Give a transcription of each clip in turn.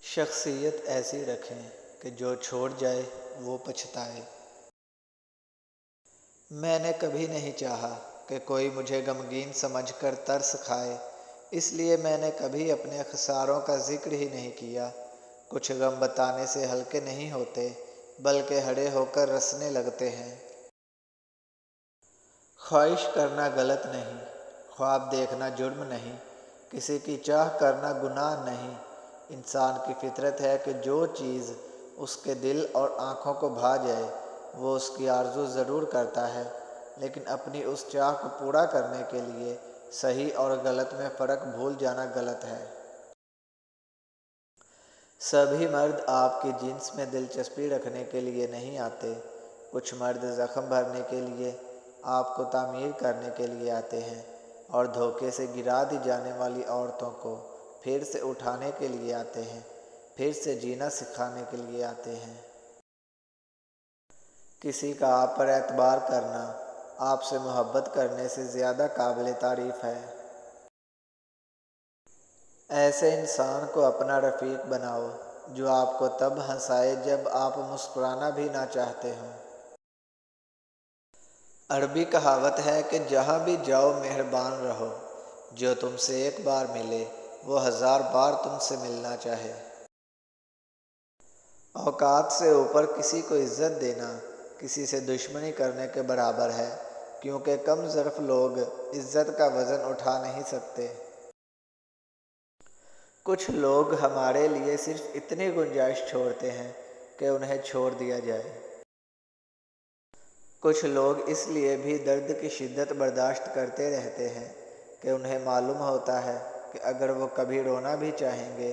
شخصیت ایسی رکھیں کہ جو چھوڑ جائے وہ پچھتائے۔ میں نے کبھی نہیں چاہا کہ کوئی مجھے غمگین سمجھ کر ترس کھائے، اس لیے میں نے کبھی اپنے خساروں کا ذکر ہی نہیں کیا۔ کچھ غم بتانے سے ہلکے نہیں ہوتے بلکہ ہڑے ہو کر رسنے لگتے ہیں۔ خواہش کرنا غلط نہیں، خواب دیکھنا جرم نہیں، کسی کی چاہ کرنا گناہ نہیں۔ انسان کی فطرت ہے کہ جو چیز اس کے دل اور آنکھوں کو بھا جائے وہ اس کی آرزو ضرور کرتا ہے، لیکن اپنی اس چاہ کو پورا کرنے کے لیے صحیح اور غلط میں فرق بھول جانا غلط ہے۔ سبھی مرد آپ کی جنس میں دلچسپی رکھنے کے لیے نہیں آتے۔ کچھ مرد زخم بھرنے کے لیے، آپ کو تعمیر کرنے کے لیے آتے ہیں، اور دھوکے سے گرا دی جانے والی عورتوں کو پھر سے اٹھانے کے لیے آتے ہیں، پھر سے جینا سکھانے کے لیے آتے ہیں۔ کسی کا آپ پر اعتبار کرنا آپ سے محبت کرنے سے زیادہ قابل تعریف ہے۔ ایسے انسان کو اپنا رفیق بناؤ جو آپ کو تب ہنسائے جب آپ مسکرانا بھی نہ چاہتے ہوں۔ عربی کہاوت ہے کہ جہاں بھی جاؤ مہربان رہو، جو تم سے ایک بار ملے وہ 1000 بار تم سے ملنا چاہے۔ اوقات سے اوپر کسی کو عزت دینا کسی سے دشمنی کرنے کے برابر ہے، کیونکہ کم ظرف لوگ عزت کا وزن اٹھا نہیں سکتے۔ کچھ لوگ ہمارے لیے صرف اتنی گنجائش چھوڑتے ہیں کہ انہیں چھوڑ دیا جائے۔ کچھ لوگ اس لیے بھی درد کی شدت برداشت کرتے رہتے ہیں کہ انہیں معلوم ہوتا ہے کہ اگر وہ کبھی رونا بھی چاہیں گے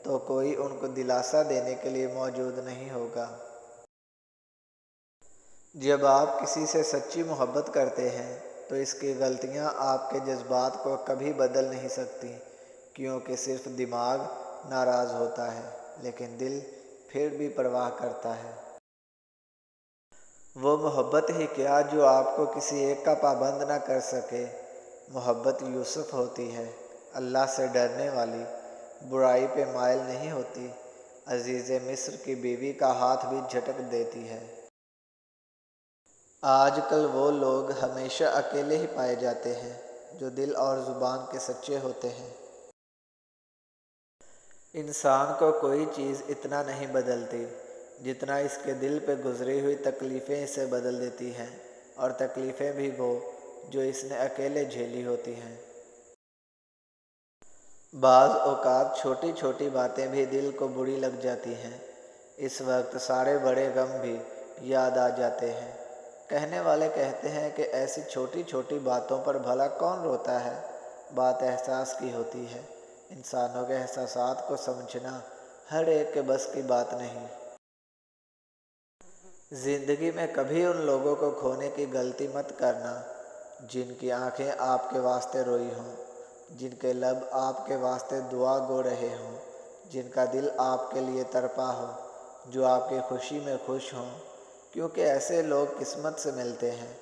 تو کوئی ان کو دلاسا دینے کے لیے موجود نہیں ہوگا۔ جب آپ کسی سے سچی محبت کرتے ہیں تو اس کی غلطیاں آپ کے جذبات کو کبھی بدل نہیں سکتی، کیونکہ صرف دماغ ناراض ہوتا ہے لیکن دل پھر بھی پرواہ کرتا ہے۔ وہ محبت ہی کیا جو آپ کو کسی ایک کا پابند نہ کر سکے۔ محبت یوسف ہوتی ہے، اللہ سے ڈرنے والی، برائی پہ مائل نہیں ہوتی، عزیز مصر کی بیوی کا ہاتھ بھی جھٹک دیتی ہے۔ آج کل وہ لوگ ہمیشہ اکیلے ہی پائے جاتے ہیں جو دل اور زبان کے سچے ہوتے ہیں۔ انسان کو کوئی چیز اتنا نہیں بدلتی جتنا اس کے دل پہ گزری ہوئی تکلیفیں اسے بدل دیتی ہیں، اور تکلیفیں بھی وہ جو اس نے اکیلے جھیلی ہوتی ہیں۔ بعض اوقات چھوٹی چھوٹی باتیں بھی دل کو بری لگ جاتی ہیں، اس وقت سارے بڑے غم بھی یاد آ جاتے ہیں۔ کہنے والے کہتے ہیں کہ ایسی چھوٹی چھوٹی باتوں پر بھلا کون روتا ہے، بات احساس کی ہوتی ہے۔ انسانوں کے احساسات کو سمجھنا ہر ایک کے بس کی بات نہیں۔ زندگی میں کبھی ان لوگوں کو کھونے کی غلطی مت کرنا جن کی آنکھیں آپ کے واسطے روئی ہوں، جن کے لب آپ کے واسطے دعا گو رہے ہوں، جن کا دل آپ کے لیے تڑپا ہو، جو آپ کی خوشی میں خوش ہوں، کیونکہ ایسے لوگ قسمت سے ملتے ہیں،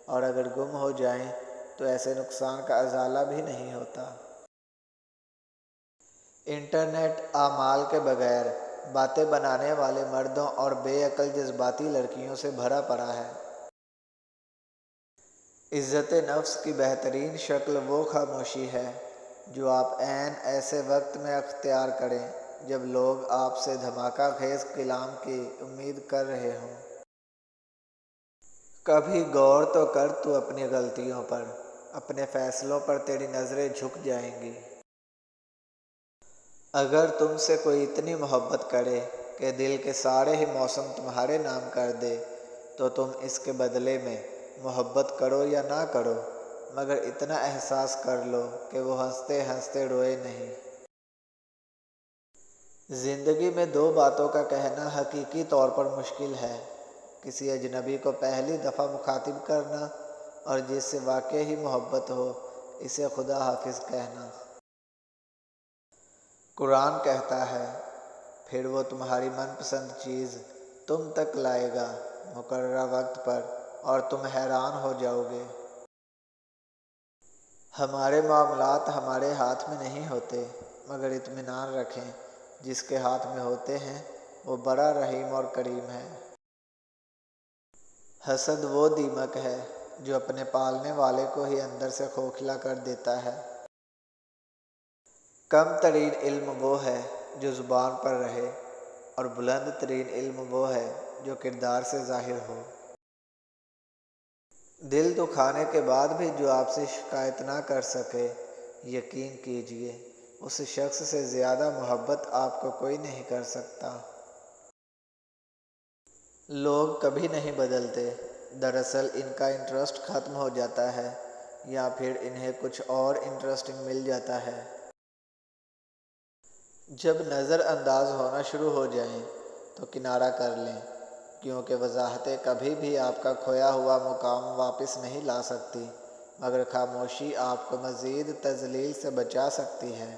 اور اگر گم ہو جائیں تو ایسے نقصان کا ازالہ بھی نہیں ہوتا۔ انٹرنیٹ اعمال کے بغیر باتیں بنانے والے مردوں اور بے عقل جذباتی لڑکیوں سے بھرا پڑا ہے۔ عزت نفس کی بہترین شکل وہ خاموشی ہے جو آپ عین ایسے وقت میں اختیار کریں جب لوگ آپ سے دھماکہ خیز کلام کی امید کر رہے ہوں۔ کبھی غور تو کر تو اپنی غلطیوں پر، اپنے فیصلوں پر تیری نظریں جھک جائیں گی۔ اگر تم سے کوئی اتنی محبت کرے کہ دل کے سارے ہی موسم تمہارے نام کر دے تو تم اس کے بدلے میں محبت کرو یا نہ کرو، مگر اتنا احساس کر لو کہ وہ ہنستے ہنستے روئے نہیں۔ زندگی میں دو باتوں کا کہنا حقیقی طور پر مشکل ہے، کسی اجنبی کو پہلی دفعہ مخاطب کرنا اور جس سے واقعی ہی محبت ہو اسے خدا حافظ کہنا۔ قرآن کہتا ہے، پھر وہ تمہاری من پسند چیز تم تک لائے گا مقررہ وقت پر اور تم حیران ہو جاؤ گے۔ ہمارے معاملات ہمارے ہاتھ میں نہیں ہوتے، مگر اطمینان رکھیں جس کے ہاتھ میں ہوتے ہیں وہ بڑا رحیم اور کریم ہے۔ حسد وہ دیمک ہے جو اپنے پالنے والے کو ہی اندر سے کھوکھلا کر دیتا ہے۔ کم ترین علم وہ ہے جو زبان پر رہے، اور بلند ترین علم وہ ہے جو کردار سے ظاہر ہو۔ دل دکھانے کے بعد بھی جو آپ سے شکایت نہ کر سکے، یقین کیجیے اس شخص سے زیادہ محبت آپ کو کوئی نہیں کر سکتا۔ لوگ کبھی نہیں بدلتے، دراصل ان کا انٹرسٹ ختم ہو جاتا ہے یا پھر انہیں کچھ اور انٹرسٹنگ مل جاتا ہے۔ جب نظر انداز ہونا شروع ہو جائیں تو کنارہ کر لیں، کیونکہ وضاحتیں کبھی بھی آپ کا کھویا ہوا مقام واپس نہیں لا سکتی، مگر خاموشی آپ کو مزید تذلیل سے بچا سکتی ہے۔